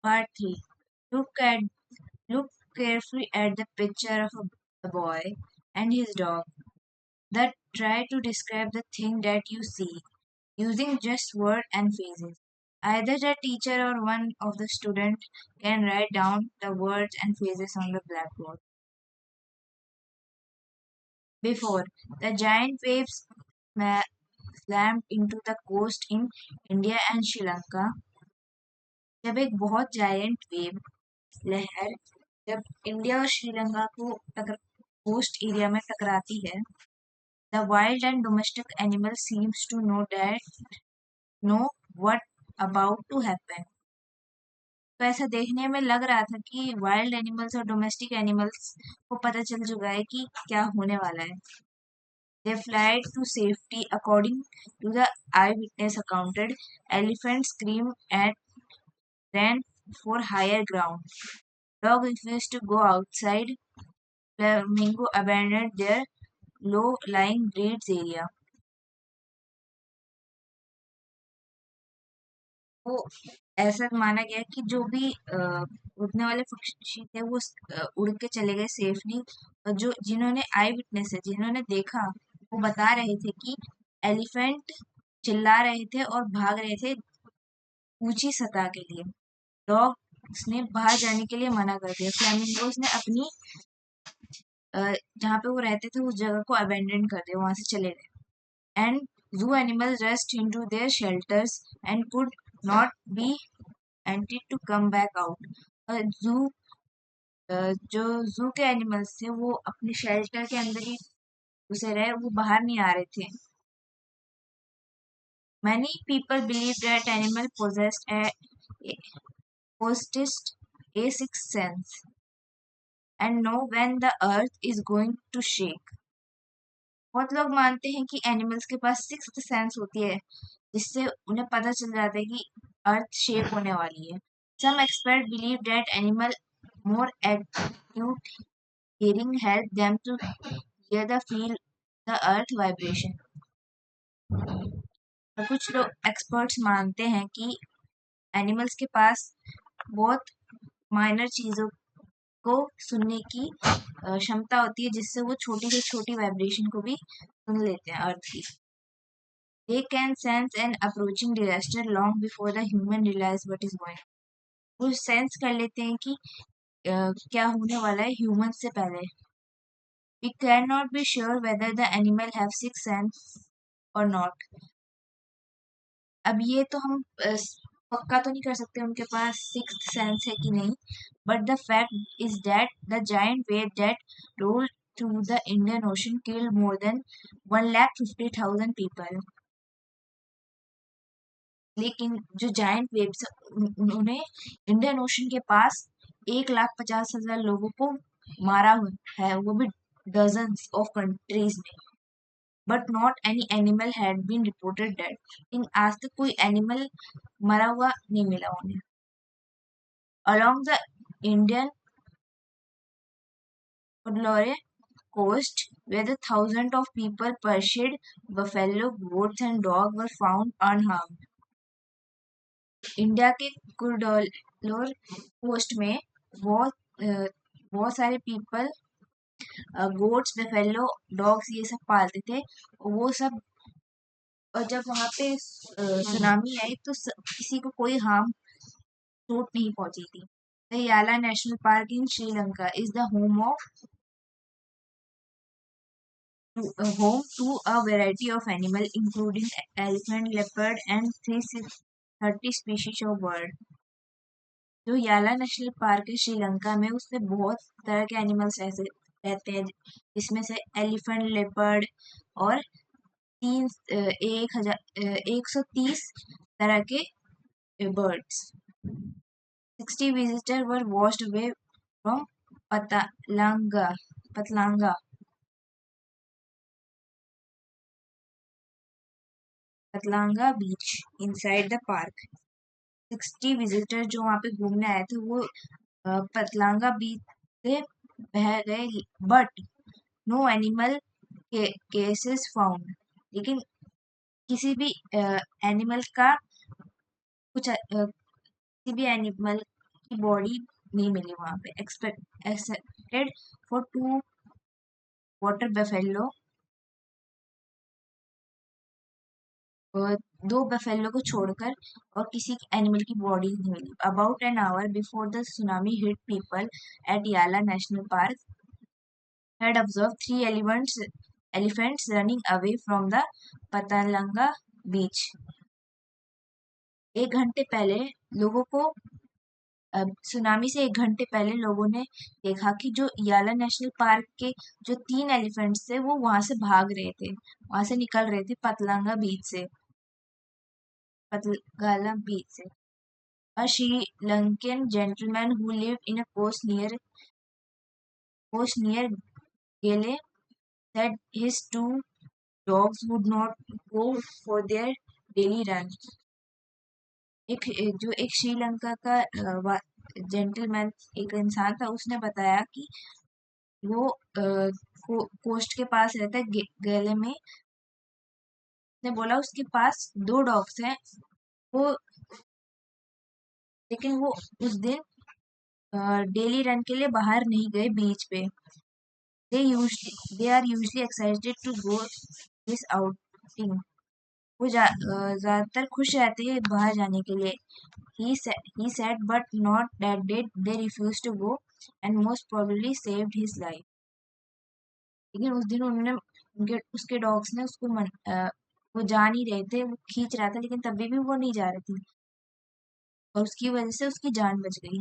Part 3. Look at Look carefully at the picture of a boy and his dog. That try to describe the thing that you see using just word and phrases. Either the teacher or one of the student can write down the words and phrases on the blackboard. Before the giant waves slammed into the coast in India and Sri Lanka, जब एक बहुत giant wave लहर जब India और श्रीलंका को coast area में टकराती है, the wild and domestic animal seems to know what about to happen. तो ऐसा देखने में लग रहा था कि वाइल्ड एनिमल्स और डोमेस्टिक एनिमल्स को पता चल चुका है कि क्या होने वाला है. They fled to safety. According to the eyewitness accounted, elephants screamed and ran for higher ground. Dogs refused to go outside. Flamingo abandoned their low-lying breeds area. तो ऐसा माना गया कि जो भी उड़ने वाले पक्षी थे वो उड़ के चले गए सेफली. और जो जिन्होंने आई विटनेस है, जिन्होंने देखा, वो बता रहे थे कि एलिफेंट चिल्ला रहे थे और भाग रहे थे ऊंची सतह के लिए. डॉग्स ने बाहर जाने के लिए मना कर दिया. फ्लैमिंगोस ने अपनी जहाँ पे वो रहते थे उस जगह को अबेंडन कर दिया, वहां से चले गए. And zoo animals rushed into their shelters and could not be wanted to come back out. जू जो जू के एनिमल्स थे वो अपने शेल्टर के अंदर ही घुसे रहे, वो बाहर नहीं आ रहे थे. Many people believe that animal possessed a sixth sense and know when the earth is going to shake. बहुत लोग मानते हैं कि एनिमल्स के पास सिक्स्थ सेंस होती है, जिससे उन्हें पता चल जाता है कि अर्थ शेक होने वाली है. Some experts believe that animal more acute hearing help them to hear the feel the earth vibration. और कुछ लोग एक्सपर्ट्स मानते हैं कि एनिमल्स के पास बहुत माइनर चीज़ों को सुनने की क्षमता होती है, जिससे वो छोटी से छोटी वाइब्रेशन को भी सुन लेते हैं अर्थ की. They can sense an approaching disaster long before the human realize what is going on. वो सेंस कर लेते हैं कि क्या होने वाला है ह्यूमन से पहले. We cannot be sure whether the animal have sixth sense or not. अब ये तो हम पक्का तो नहीं कर सकते उनके पास सिक्स्थ सेंस है कि नहीं. But the fact is that the giant wave that rolled through the Indian Ocean killed more than 150,000 people. लेकिन जो जायंट वेव्स उन्होंने इंडियन ओशन के पास 1,50,000 लोगों को मारा है, वो भी डजन्स ऑफ कंट्रीज में. But not any animal had been reported dead. इन आज तक कोई एनिमल मरा हुआ नहीं मिला उन्हें. Along the Indian Udalore coast, where the thousands of people pursued buffalo, goats, and dogs were found unharmed. India के कुर्डोलोर कोस्ट में बहुत सारे पीपल गोट्स, बफेलो, डॉग्स ये सब पालते थे. वो सब और जब वहाँ पे सुनामी आई तो किसी को कोई हार्म चोट नहीं पहुंची थी. The Yala National Park in Sri Lanka is the home to a variety of animals, including elephant, leopard, and 330 species of bird. जो याला नेशनल पार्क है श्रीलंका में, उसमें बहुत तरह के एनिमल्स रहते हैं, जिसमें से एलिफेंट, लेपर्ड और 130 तरह के birds. 60 visitors were washed away from Patlanga beach inside the park. 60 visitor जो वहाँ पे घूमने आए थे वो पतलांगा बीच से बह गए. But no animal cases found. लेकिन किसी भी एनिमल का कुछ किसी भी एनिमल की बॉडी नहीं मिली वहां पे। Excepted for two water buffalo, और दो बफेलो को छोड़कर और किसी एनिमल की बॉडी नहीं मिली। About an hour before the tsunami hit people at Yala national park had observed three elephants running away from the Patalanga beach. एक घंटे पहले लोगों को सुनामी से एक घंटे पहले लोगों ने देखा कि जो याला नेशनल पार्क के जो 3 एलिफेंट्स थे वो वहां से भाग रहे थे, वहां से निकल रहे थे पतलगाला बीच से। A Sri Lankan gentleman who lived in a coast near Gele said his two dogs would not go for their daily run. एक श्रीलंका का जेंटलमैन एक इंसान था, उसने बताया कि वो कोस्ट के पास रहता है गले में। उसने बोला उसके पास 2 डॉग्स हैं, वो लेकिन वो उस दिन डेली रन के लिए बाहर नहीं गए बीच पे। They are usually excited to go this outing. वो ज्यादातर खुश रहते हैं बाहर जाने के लिए। He said, but not that day they refused to go and most probably saved his life. लेकिन उस दिन उन्होंने उसके डॉग्स ने वो जा नहीं रहे थे, वो खींच रहा था लेकिन तभी भी वो नहीं जा रहे थे और उसकी वजह से उसकी जान बच गई।